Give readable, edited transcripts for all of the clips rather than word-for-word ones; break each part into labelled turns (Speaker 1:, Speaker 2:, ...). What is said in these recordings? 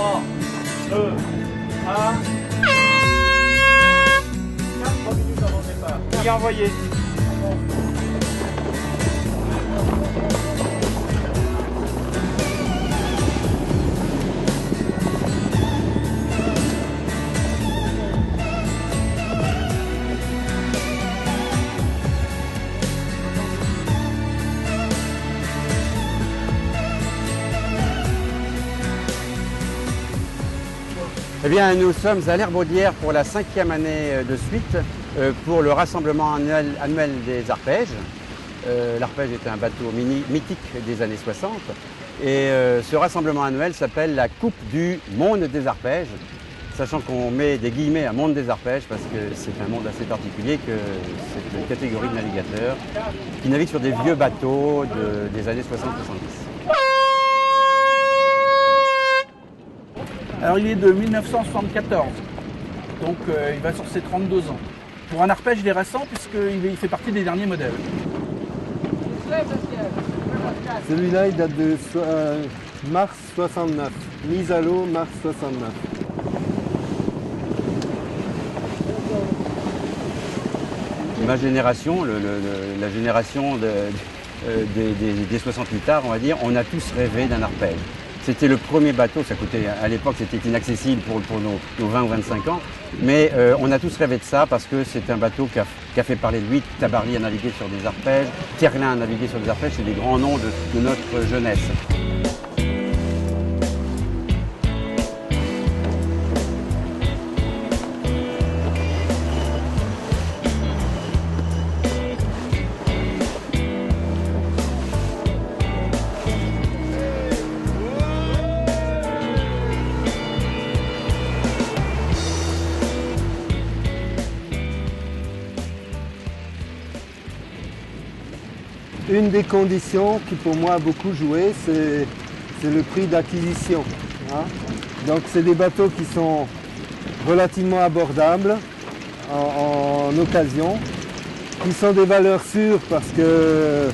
Speaker 1: 3, 2, 1. 4 minutes avant le départ. Il est envoyé.
Speaker 2: Eh bien, nous sommes à l'Herbaudière pour la 5e année de suite pour le rassemblement annuel des arpèges. L'arpège est un bateau mythique des années 60 et ce rassemblement annuel s'appelle la Coupe du Monde des arpèges, sachant qu'on met des guillemets à Monde des arpèges parce que c'est un monde assez particulier, que c'est une catégorie de navigateurs qui naviguent sur des vieux bateaux des années 60-70.
Speaker 3: Alors il est de 1974, donc il va sur ses 32 ans. Pour un arpège, il est récent puisqu'il fait partie des derniers modèles.
Speaker 4: Celui-là, il date de mars 69. Mise à l'eau, mars 69.
Speaker 2: Ma génération, la génération des 68 arts, on va dire, on a tous rêvé d'un arpège. C'était le premier bateau, ça coûtait, à l'époque c'était inaccessible pour nos 20 ou 25 ans, mais on a tous rêvé de ça parce que c'est un bateau qui a fait parler de lui. Tabarly a navigué sur des arpèges, Terlin a navigué sur des arpèges, c'est des grands noms de notre jeunesse.
Speaker 4: Une des conditions qui pour moi a beaucoup joué, c'est le prix d'acquisition. Hein. Donc c'est des bateaux qui sont relativement abordables en occasion, qui sont des valeurs sûres parce que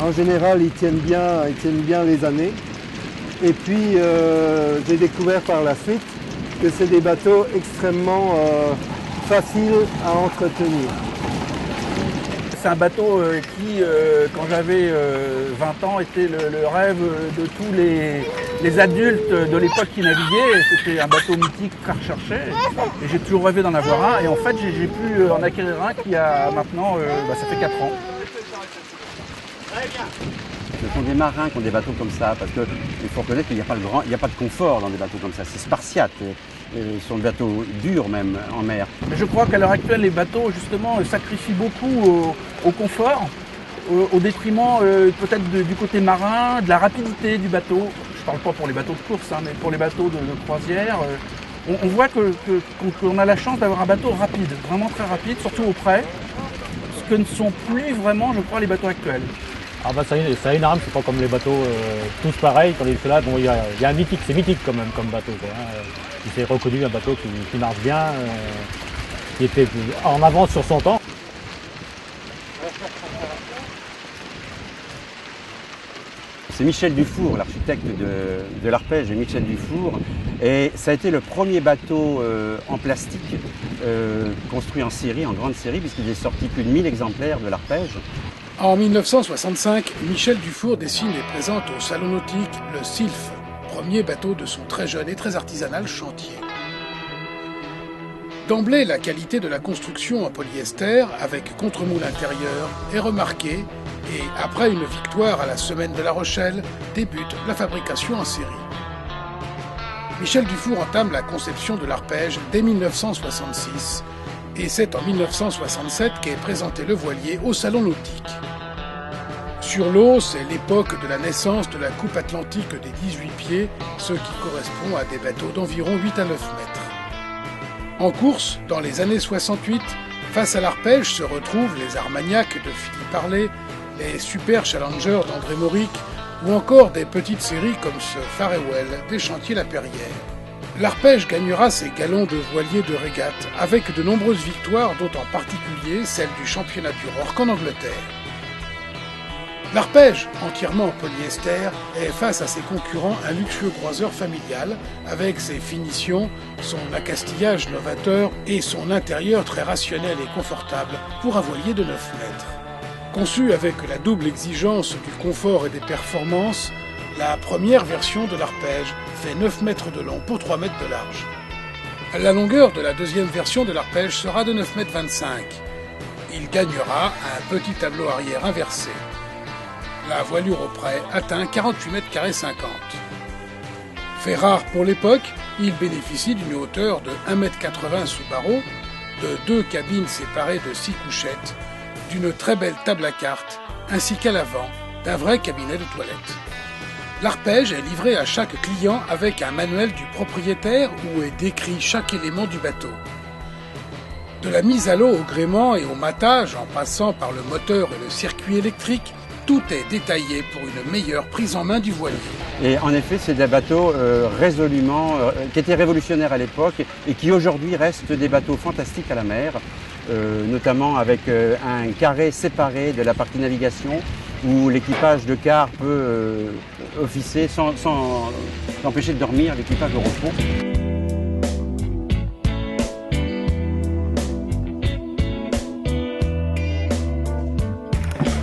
Speaker 4: en général ils tiennent bien les années. Et puis j'ai découvert par la suite que c'est des bateaux extrêmement faciles à entretenir.
Speaker 3: C'est un bateau qui, quand j'avais 20 ans, était le rêve de tous les adultes de l'époque qui naviguaient. C'était un bateau mythique, très recherché. Et j'ai toujours rêvé d'en avoir un. Et en fait, j'ai pu en acquérir un qui a maintenant, ça fait 4 ans.
Speaker 2: Ce sont des marins qui ont des bateaux comme ça, parce qu'il faut reconnaître qu'il n'y a pas de confort dans des bateaux comme ça, c'est spartiate. Ce sont des bateaux durs même en mer.
Speaker 3: Mais je crois qu'à l'heure actuelle, les bateaux justement sacrifient beaucoup au confort, au détriment peut-être du côté marin, de la rapidité du bateau. Je ne parle pas pour les bateaux de course, hein, mais pour les bateaux de croisière. On voit qu'on a la chance d'avoir un bateau rapide, vraiment très rapide, surtout au près, ce que ne sont plus vraiment, je crois, les bateaux actuels.
Speaker 5: Ah bah ça a une arme, c'est pas comme les bateaux tous pareils. Quand là, bon, il y a un mythique, c'est mythique quand même comme bateau. Quoi, hein. C'est reconnu un bateau qui marche bien, qui était en avance sur son temps.
Speaker 2: C'est Michel Dufour, l'architecte de l'arpège, Michel Dufour. Et ça a été le premier bateau en plastique construit en série, en grande série, puisqu'il est sorti plus de 1000 exemplaires de l'arpège.
Speaker 6: En 1965, Michel Dufour dessine et présente au Salon Nautique le Sylphe, premier bateau de son très jeune et très artisanal chantier. D'emblée, la qualité de la construction en polyester, avec contre-moule intérieur, est remarquée et, après une victoire à la Semaine de La Rochelle, débute la fabrication en série. Michel Dufour entame la conception de l'arpège dès 1966 et c'est en 1967 qu'est présenté le voilier au Salon Nautique. Sur l'eau, c'est l'époque de la naissance de la Coupe Atlantique des 18 pieds, ce qui correspond à des bateaux d'environ 8 à 9 mètres. En course, dans les années 68, face à l'arpège se retrouvent les Armagnac de Philippe Harley, les Super Challenger d'André Mauric, ou encore des petites séries comme ce Farewell des Chantiers La Perrière. L'arpège gagnera ses galons de voilier de régate avec de nombreuses victoires, dont en particulier celle du championnat du Rorke en Angleterre. L'arpège, entièrement en polyester, est face à ses concurrents un luxueux croiseur familial avec ses finitions, son accastillage novateur et son intérieur très rationnel et confortable pour un voilier de 9 mètres. Conçu avec la double exigence du confort et des performances, la première version de l'arpège fait 9 mètres de long pour 3 mètres de large. La longueur de la deuxième version de l'arpège sera de 9 mètres 25. Il gagnera un petit tableau arrière inversé. La voilure au près atteint 48 mètres carrés 50. Fait rare pour l'époque, il bénéficie d'une hauteur de 1,80 m sous barreau, de 2 cabines séparées de 6 couchettes, d'une très belle table à cartes, ainsi qu'à l'avant, d'un vrai cabinet de toilette. L'arpège est livré à chaque client avec un manuel du propriétaire où est décrit chaque élément du bateau. De la mise à l'eau au gréement et au matage, en passant par le moteur et le circuit électrique, tout est détaillé pour une meilleure prise en main du voilier.
Speaker 2: Et en effet, c'est des bateaux qui étaient révolutionnaires à l'époque et qui aujourd'hui restent des bateaux fantastiques à la mer, notamment avec un carré séparé de la partie navigation où l'équipage de quart peut officier sans empêcher de dormir l'équipage au repos.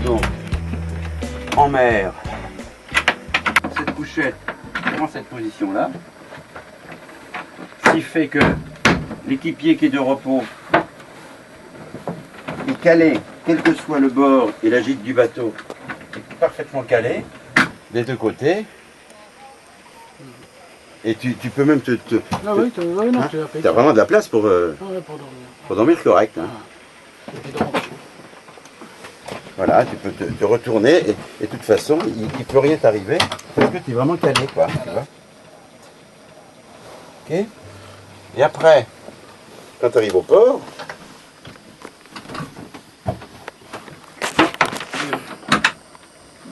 Speaker 2: Donc, en mer, cette couchette prend cette position-là, ce qui fait que l'équipier qui est de repos est calé, quel que soit le bord et la gîte du bateau, est parfaitement calé des deux côtés. Et tu peux même
Speaker 6: Ah oui,
Speaker 2: t'as vraiment de la place pour dormir correct. Hein. Voilà, tu peux te retourner et de toute façon, il ne peut rien t'arriver parce que tu es vraiment calé, quoi. Tu vois. Ok. Et après, quand tu arrives au port,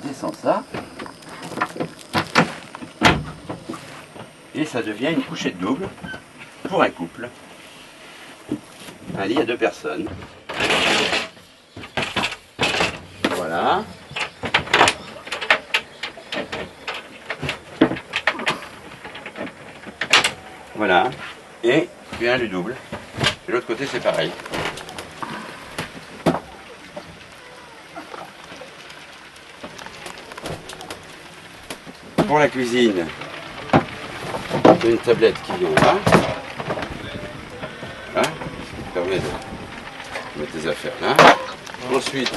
Speaker 2: descends ça. Et ça devient une couchette double pour un couple. Un lit à 2 personnes. Voilà. Voilà. Et tu as un lit double. De l'autre côté, c'est pareil. Pour la cuisine, une tablette qui vient là. Voilà. Ça permet de mettre tes affaires là. Ensuite,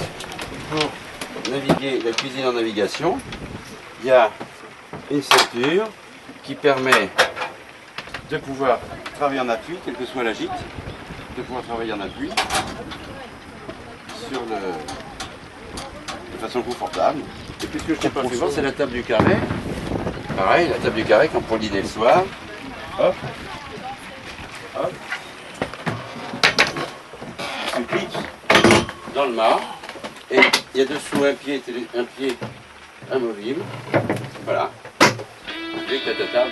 Speaker 2: pour naviguer, la cuisine en navigation, il y a une ceinture qui permet de pouvoir travailler en appui, quelle que soit la gîte, de pouvoir travailler en appui sur de façon confortable. Et puis ce que je t'ai pas fait voir, c'est la table du carré. Pareil, la table du carré quand pour dîner le soir. Hop, hop. Tu cliques dans le mât et il y a dessous un pied amovible. Voilà. Dès que tu as ta table.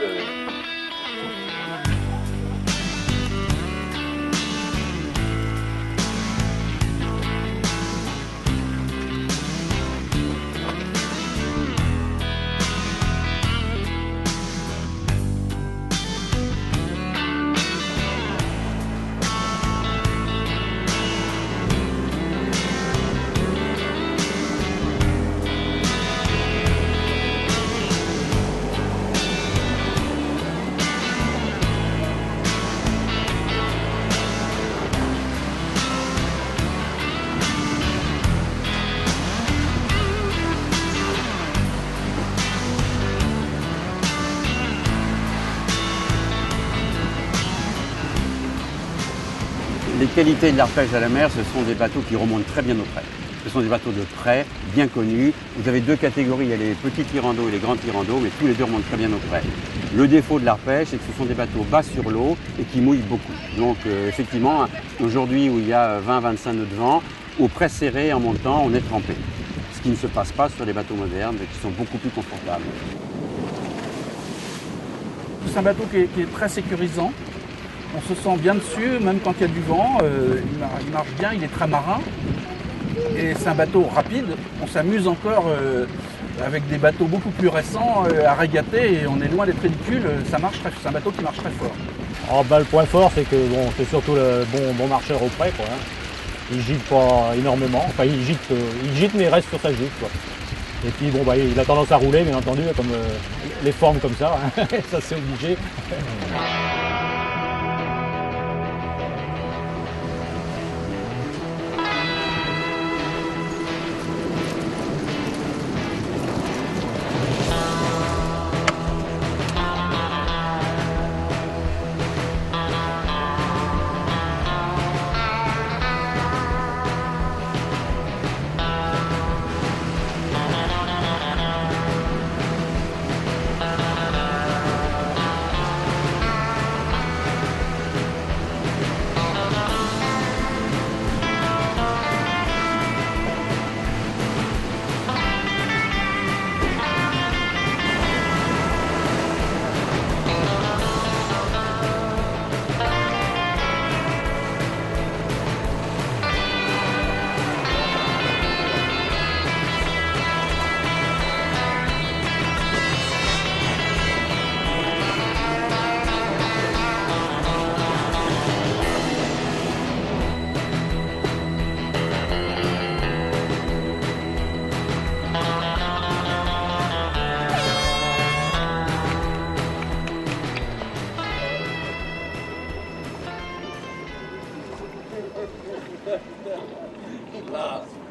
Speaker 2: Les qualités de l'arpège à la mer, ce sont des bateaux qui remontent très bien au près. Ce sont des bateaux de près, bien connus. Vous avez 2 catégories, il y a les petits tirandos et les grands tirandos, mais tous les deux remontent très bien au près. Le défaut de l'arpège, c'est que ce sont des bateaux bas sur l'eau et qui mouillent beaucoup. Donc effectivement, aujourd'hui où il y a 20-25 nœuds de vent, au près serré en montant, on est trempé. Ce qui ne se passe pas sur les bateaux modernes qui sont beaucoup plus confortables.
Speaker 3: C'est un bateau qui est très sécurisant. On se sent bien dessus, même quand il y a du vent. Il marche bien, il est très marin. Et c'est un bateau rapide. On s'amuse encore avec des bateaux beaucoup plus récents à régater et on est loin d'être ridicule. C'est un bateau qui marche très fort.
Speaker 5: Oh, bah, le point fort, c'est que bon, c'est surtout le bon marcheur au près, quoi, hein. Il gîte pas énormément. Enfin, il gîte mais il reste sur sa gîte, quoi. Et puis bon, bah, il a tendance à rouler, bien entendu, comme les formes comme ça, hein. Ça c'est obligé.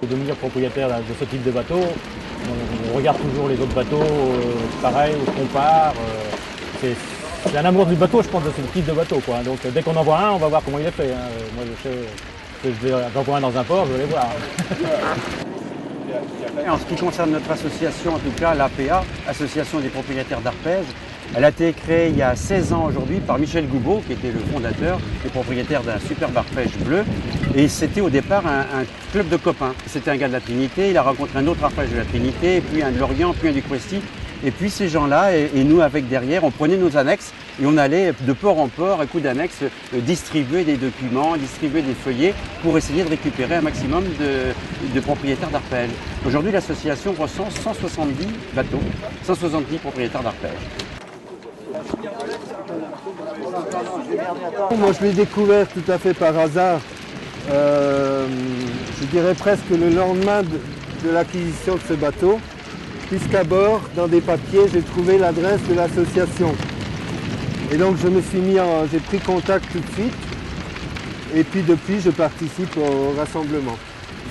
Speaker 5: Pour devenir propriétaire de ce type de bateau, on regarde toujours les autres bateaux, pareil, on compare. C'est un amour du bateau, je pense, de ce type de bateau, quoi. Donc dès qu'on en voit un, on va voir comment il est fait, hein. Moi je sais que j'en vois un dans un port, je vais aller voir.
Speaker 2: Et en ce qui concerne notre association, en tout cas l'APA, Association des propriétaires d'arpèges, elle a été créée il y a 16 ans aujourd'hui par Michel Goubeau, qui était le fondateur et propriétaire d'un superbe arpège bleu. Et c'était au départ un club de copains. C'était un gars de la Trinité, il a rencontré un autre arpège de la Trinité, puis un de Lorient, puis un du Questi. Et puis ces gens-là, et nous avec derrière, on prenait nos annexes et on allait de port en port, à coup d'annexes, distribuer des documents, distribuer des feuillets pour essayer de récupérer un maximum de propriétaires d'arpèges. Aujourd'hui, l'association recense 170 bateaux, 170 propriétaires d'arpèges.
Speaker 4: Moi, je l'ai découvert tout à fait par hasard, je dirais presque le lendemain de l'acquisition de ce bateau, puisqu'à bord, dans des papiers, j'ai trouvé l'adresse de l'association. Et donc, j'ai pris contact tout de suite, et puis depuis, je participe au rassemblement.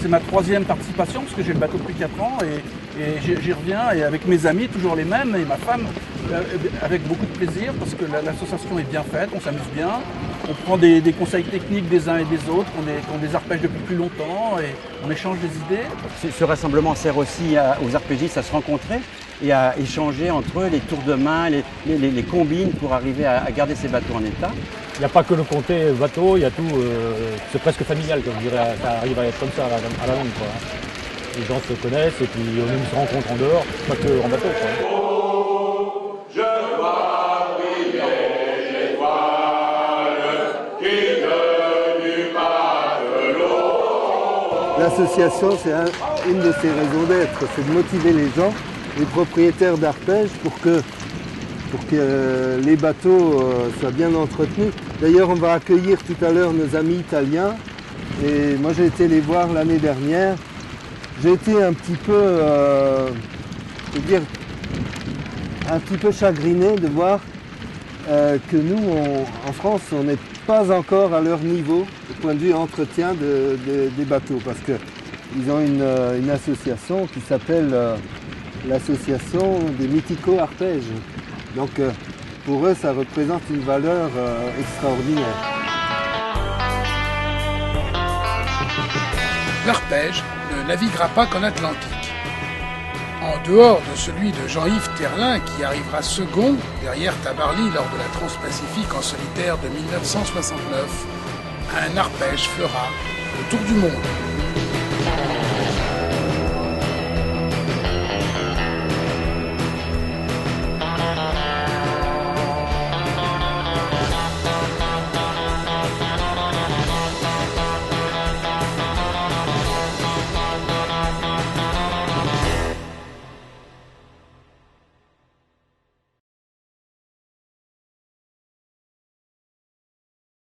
Speaker 3: C'est ma 3e participation parce que j'ai le bateau depuis 4 ans et j'y reviens et avec mes amis, toujours les mêmes, et ma femme avec beaucoup de plaisir parce que l'association est bien faite, on s'amuse bien, on prend des conseils techniques des uns et des autres, qui ont des arpèges depuis plus longtemps et on échange des idées.
Speaker 2: Ce rassemblement sert aussi aux arpégistes à se rencontrer et à échanger entre eux les tours de main, les combines pour arriver à garder ces bateaux en état.
Speaker 5: Il n'y a pas que le comté bateau, il y a tout, c'est presque familial, comme je dirais, ça arrive à être comme ça à la longue, quoi. Les gens se connaissent et puis on même se rencontre en dehors, pas que en bateau, quoi.
Speaker 4: L'association, c'est une de ses raisons d'être, c'est de motiver les gens, les propriétaires d'arpèges, pour que les bateaux soient bien entretenus. D'ailleurs, on va accueillir tout à l'heure nos amis italiens. Et moi, j'ai été les voir l'année dernière. J'ai été un petit peu, un petit peu chagriné de voir que nous, en France, on n'est pas encore à leur niveau au point de vue entretien des bateaux, parce qu'ils ont une association qui s'appelle l'association des mythico-arpèges. Donc pour eux, ça représente une valeur extraordinaire.
Speaker 6: L'arpège ne naviguera pas qu'en Atlantique. En dehors de celui de Jean-Yves Terlin, qui arrivera second derrière Tabarly lors de la Transpacifique en solitaire de 1969, un arpège fera le tour du monde.